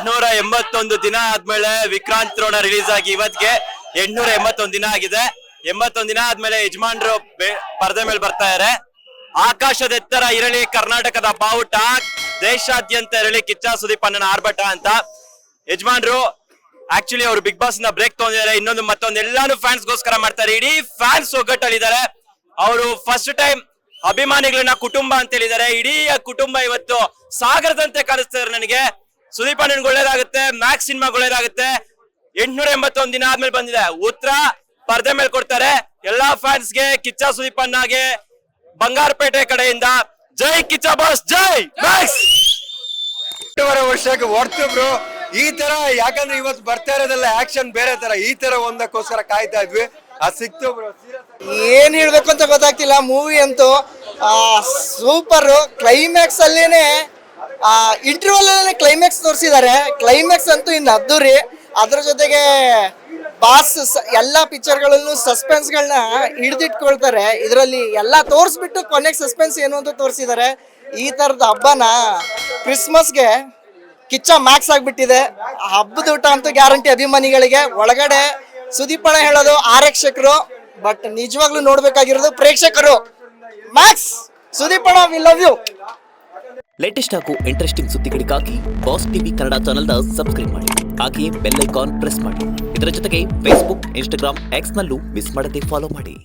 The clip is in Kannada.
881 ದಿನ ಆದ್ಮೇಲೆ ವಿಕ್ರಾಂತ್ ರೋಣ ರಿಲೀಸ್ ಆಗಿ ಇವತ್ತಿಗೆ 881 ದಿನ ಆಗಿದೆ. 81 ದಿನ ಆದ್ಮೇಲೆ ಯಜಮಾನ್ರು ಪರದೆ ಮೇಲೆ ಬರ್ತಾ ಇದಾರೆ. ಆಕಾಶದ ಎತ್ತರ ಇರಲಿ ಕರ್ನಾಟಕದ ಬಾವುಟ, ದೇಶಾದ್ಯಂತ ಇರಲಿ ಕಿಚ್ಚ ಸುದೀಪ್ ಅಣ್ಣನ ಆರ್ಭಟ ಅಂತ. ಯಜಮಾನ್ರು ಆಕ್ಚುಲಿ ಅವರು ಬಿಗ್ ಬಾಸ್ ಇಂದ ಬ್ರೇಕ್ ತಗೊಂಡಿದ್ದಾರೆ. ಇನ್ನೊಂದು ಮತ್ತೊಂದು ಎಲ್ಲಾನು ಫ್ಯಾನ್ಸ್ ಗೋಸ್ಕರ ಮಾಡ್ತಾರೆ. ಇಡೀ ಫ್ಯಾನ್ಸ್ ಒಗ್ಗಟ್ಟಲ್ಲಿದ್ದಾರೆ. ಅವರು ಫಸ್ಟ್ ಟೈಮ್ ಅಭಿಮಾನಿಗಳನ್ನ ಕುಟುಂಬ ಅಂತ ಹೇಳಿದ್ದಾರೆ. ಇಡೀ ಕುಟುಂಬ ಇವತ್ತು ಸಾಗರದಂತೆ ಕಾಣಿಸ್ತಾರೆ ನನಗೆ. ಸುದೀಪ್ ಅಣ್ಣನ್ಗೆ ಒಳ್ಳೇದಾಗುತ್ತೆ, ಮ್ಯಾಕ್ಸ್ ಸಿನಿಮಾಗೆ ಒಳ್ಳೇದಾಗುತ್ತೆ. 881 ದಿನ ಆದ್ಮೇಲೆ ಬಂದಿದೆ. ಉತ್ತರ ಪರದೆ ಮೇಲೆ ಕೊಡ್ತಾರೆ. ಎಲ್ಲಾ ಫ್ಯಾನ್ಸ್ಗೆ, ಕಿಚ್ಚ ಸುದೀಪ್ ಅಣ್ಣಗೆ ಬಂಗಾರಪೇಟೆ ಕಡೆಯಿಂದ ಜೈ ಕಿಚ್ಚ ಬಾಸ್, ಜೈ ಮ್ಯಾಕ್ಸ್. 8.5 ವರ್ಷಕ್ಕೆ ಹೊರ್ತು ಬ್ರೋ. ಈ ತರ ಯಾಕಂದ್ರೆ ಇವತ್ತು ಬರ್ತಾ ಇರೋದೆಲ್ಲ ಆಕ್ಷನ್ ಬೇರೆ ತರ. ಈ ತರ ಒಂದಕ್ಕೋಸ್ಕರ ಕಾಯ್ತಾ ಇದ್ವಿ, ಅದು ಸಿಕ್ತು ಬ್ರೋ. ಏನ್ ಹೇಳ್ಬೇಕು ಅಂತ ಗೊತ್ತಾಗ್ತಿಲ್ಲ. ಮೂವಿ ಅಂತೂ ಸೂಪರ್. ಕ್ಲೈಮ್ಯಾಕ್ಸ್ ಅಲ್ಲೇನೆ ಇಂಟರ್ವಲ್ ಅಲ್ಲೇ ಕ್ಲೈಮ್ಯಾಕ್ಸ್ ತೋರಿಸಿದ್ದಾರೆ. ಕ್ಲೈಮ್ಯಾಕ್ಸ್ ಅಂತೂ ಇನ್ನು ಅದ್ದೂರಿ. ಅದ್ರ ಜೊತೆಗೆ ಬಾಸ್ ಎಲ್ಲಾ ಪಿಕ್ಚರ್ಗಳಲ್ಲೂ ಸಸ್ಪೆನ್ಸ್ಗಳನ್ನ ಹಿಡಿದಿಟ್ಕೊಳ್ತಾರೆ. ಇದರಲ್ಲಿ ಎಲ್ಲ ತೋರಿಸ್ಬಿಟ್ಟು ಕೊನೆಗೆ ಸಸ್ಪೆನ್ಸ್ ಏನು ಅಂತ ತೋರಿಸಿದ್ದಾರೆ. ಈ ತರದ ಹಬ್ಬನ ಕ್ರಿಸ್ಮಸ್ಗೆ ಕಿಚ್ಚ ಮ್ಯಾಕ್ಸ್ ಆಗ್ಬಿಟ್ಟಿದೆ. ಹಬ್ಬದ ಊಟ ಅಂತೂ ಗ್ಯಾರಂಟಿ ಅಭಿಮಾನಿಗಳಿಗೆ. ಒಳಗಡೆ ಸುದೀಪಣ್ಣ ಹೇಳೋದು ಆರಕ್ಷಕರು, ಬಟ್ ನಿಜವಾಗ್ಲೂ ನೋಡ್ಬೇಕಾಗಿರೋದು ಪ್ರೇಕ್ಷಕರು. ಮ್ಯಾಕ್ಸ್ ಸುದೀಪಣ್ಣ, ವಿ ಲವ್ ಯು. ಲೇಟೆಸ್ಟ್ ಹಾಗೂ ಇಂಟ್ರೆಸ್ಟಿಂಗ್ ಸುದ್ದಿಗಳಿಗಾಗಿ ಬಾಸ್ ಟಿವಿ ಕನ್ನಡ ಚಾನೆಲ್ನ ಸಬ್ಸ್ಕ್ರೈಬ್ ಮಾಡಿ. ಹಾಗೆಯೇ ಬೆಲ್ ಐಕಾನ್ ಪ್ರೆಸ್ ಮಾಡಿ. ಇದರ ಜೊತೆಗೆ ಫೇಸ್ಬುಕ್, ಇನ್ಸ್ಟಾಗ್ರಾಮ್, ಎಕ್ಸ್ ನಲ್ಲೂ ಮಿಸ್ ಮಾಡದೆ ಫಾಲೋ ಮಾಡಿ.